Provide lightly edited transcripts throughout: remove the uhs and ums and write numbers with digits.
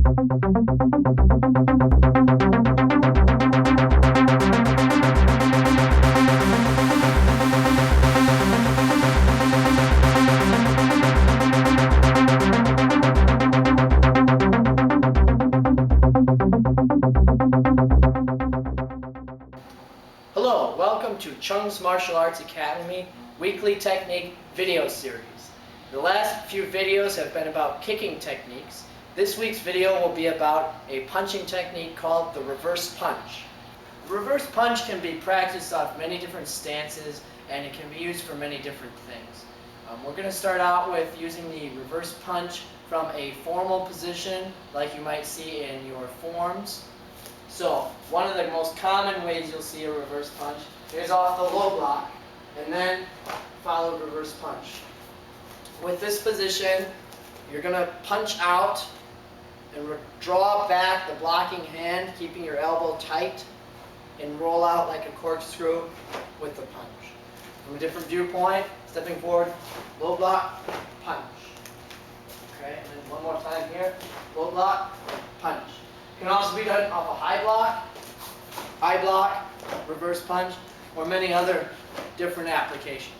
Hello, welcome to Chung's Martial Arts Academy weekly technique video series. The last few videos have been about kicking techniques. This week's video will be about a punching technique called the reverse punch. The reverse punch can be practiced off many different stances and it can be used for many different things. We're going to start out with using the reverse punch from a formal position like you might see in your forms. So, one of the most common ways you'll see a reverse punch is off the low block and then followed reverse punch. With this position, you're going to punch out and draw back the blocking hand, keeping your elbow tight, and roll out like a corkscrew with the punch. From a different viewpoint, stepping forward, low block, punch. Okay, and then one more time here, low block, punch. It can also be done off a high block, reverse punch, or many other different applications.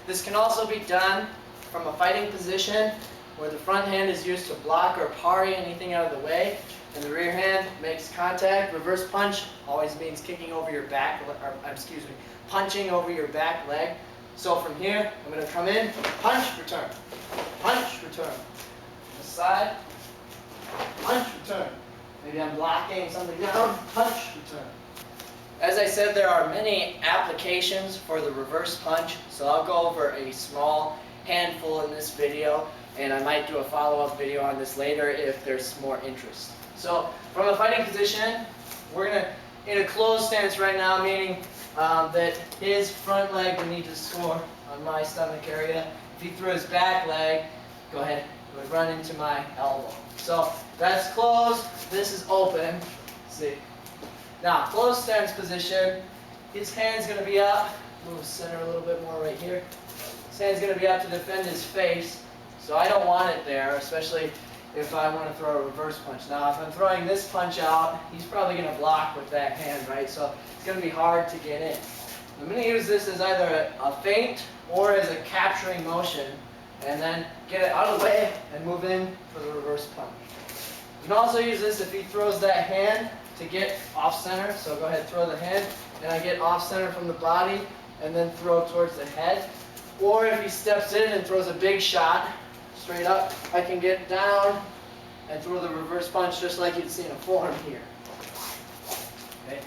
This can also be done from a fighting position where the front hand is used to block or parry anything out of the way, and the rear hand makes contact. Reverse punch always means kicking over your back, punching over your back leg. So from here, I'm going to come in, punch, return, punch, return. This side, punch, return. Maybe I'm blocking something down, punch, return. As I said, there are many applications for the reverse punch, so I'll go over a small handful in this video, and I might do a follow-up video on this later if there's more interest. So, from a fighting position, we're going to, in a closed stance right now, meaning that his front leg would need to score on my stomach area. If he threw his back leg, go ahead, it would run into my elbow. So, that's closed, this is open. Let's see. Now, closed stance position, his hand's going to be up, move center a little bit more right here. His hand's going to be up to defend his face, so I don't want it there, especially if I want to throw a reverse punch. Now, if I'm throwing this punch out, he's probably going to block with that hand, right? So it's going to be hard to get in. I'm going to use this as either a feint or as a capturing motion, and then get it out of the way and move in for the reverse punch. You can also use this if he throws that hand to get off center. So go ahead, throw the hand, and I get off center from the body, and then throw towards the head. Or if he steps in and throws a big shot straight up, I can get down and throw the reverse punch just like you'd see in a form here. Okay.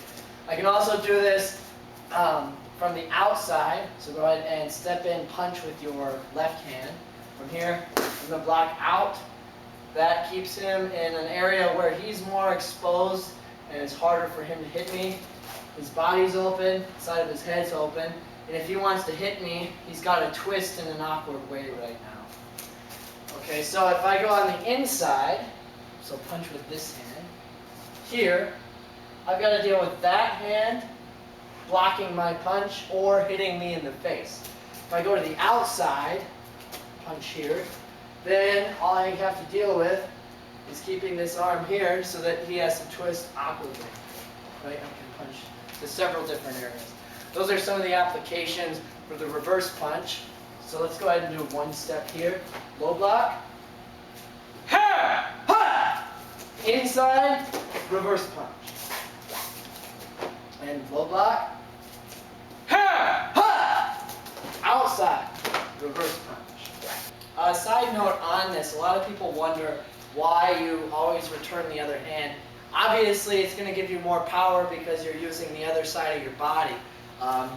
I can also do this from the outside, so go ahead and step in, punch with your left hand. From here, I'm going to block out. That keeps him in an area where he's more exposed and it's harder for him to hit me. His body's open, the side of his head's open, and if he wants to hit me, he's got to twist in an awkward way right now. Okay, so if I go on the inside, so punch with this hand, here, I've got to deal with that hand blocking my punch or hitting me in the face. If I go to the outside, punch here, then all I have to deal with is keeping this arm here so that he has to twist awkwardly. Right? I can punch to several different areas. Those are some of the applications for the reverse punch. So let's go ahead and do one step here. Low block. Ha! Ha! Inside, reverse punch. And low block. Ha! Ha! Outside, reverse punch. A side note on this, a lot of people wonder why you always return the other hand. Obviously, it's going to give you more power because you're using the other side of your body.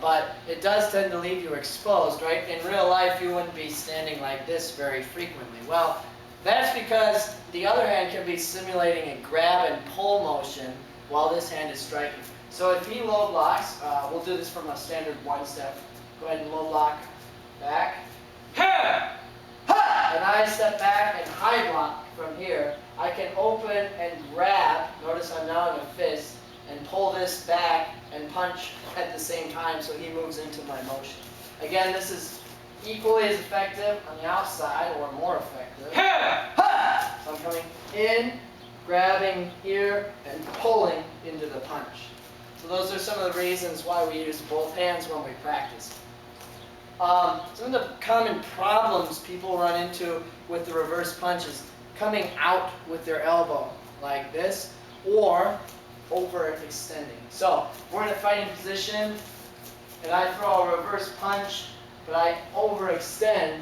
But it does tend to leave you exposed, right? In real life, you wouldn't be standing like this very frequently. Well, that's because the other hand can be simulating a grab and pull motion while this hand is striking. So if he low blocks, we'll do this from a standard one step. Go ahead and low block back. Ha! Ha! And I step back and high block from here. I can open and grab, notice I'm now in a fist, and pull this back and punch at the same time so he moves into my motion. Again, this is equally as effective on the outside or more effective. So I'm coming in, grabbing here and pulling into the punch. So those are some of the reasons why we use both hands when we practice. Some of the common problems people run into with the reverse punch is coming out with their elbow like this or overextending. So we're in a fighting position and I throw a reverse punch, but I overextend.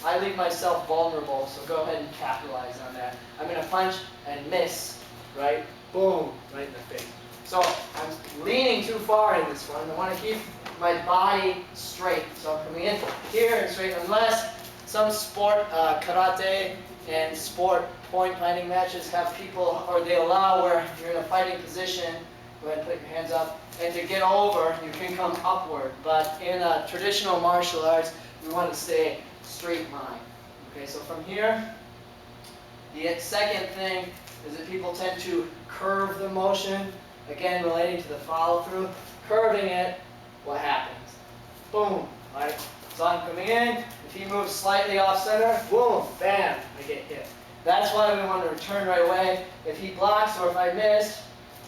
I leave myself vulnerable, so go ahead and capitalize on that. I'm going to punch and miss, right? Boom, right in the face. So I'm leaning too far in this one. I want to keep my body straight. So I'm coming in here and straight, unless some sport, karate and sport point fighting matches have people, or they allow where you're in a fighting position, go ahead and put your hands up, and to get over, you can come upward. But in traditional martial arts, we want to stay straight line. Okay, so from here, the second thing is that people tend to curve the motion. Again, relating to the follow through. Curving it, what happens? Boom, right? So I'm coming in, if he moves slightly off center, boom, bam, I get hit. That's why we want to return right away. If he blocks or if I miss,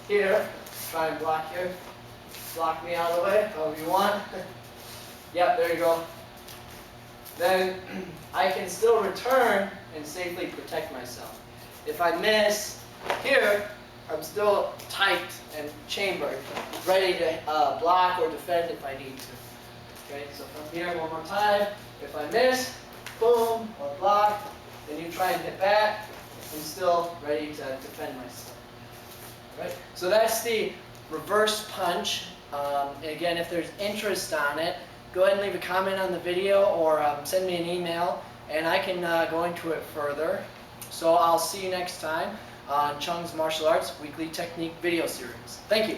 here, try and block here. Block me out of the way, however you want. Yep, there you go. Then I can still return and safely protect myself. If I miss here, I'm still tight and chambered, ready to block or defend if I need to. Okay, so from here, one more time. If I miss, boom, or block, then you try and hit back. I'm still ready to defend myself. Right? So that's the reverse punch. And again, if there's interest on it, go ahead and leave a comment on the video or send me an email, and I can go into it further. So I'll see you next time on Chung's Martial Arts Weekly Technique video series. Thank you.